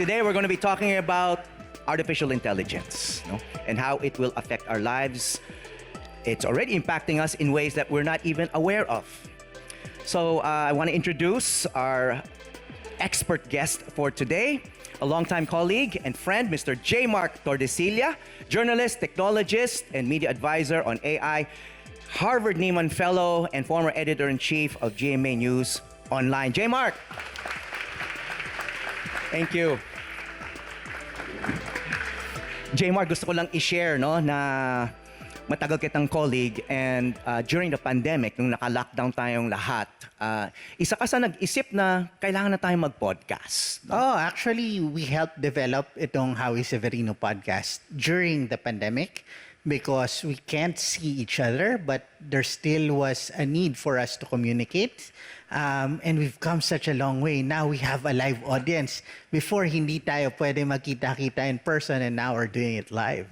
Today we're going to be talking about artificial intelligence, and how it will affect our lives. It's already impacting us in ways that we're not even aware of. So I want to introduce our expert guest for today, a longtime colleague and friend, Mr. J. Mark Tordesillas, journalist, technologist, and media advisor on AI, Harvard Nieman Fellow, and former editor-in-chief of GMA News Online. J. Mark. Thank you. J. Mark, gusto ko lang i-share na matagal kitang colleague, and during the pandemic, nung naka-lockdown tayong lahat, isa ka sa nag-isip na kailangan na tayong mag-podcast. Oh, actually, we helped develop itong Howie Severino podcast during the pandemic because we can't see each other, but there still was a need for us to communicate. And we've come such a long way. Now we have a live audience. Before, hindi tayo pwede magkita-kita in person, and now we're doing it live.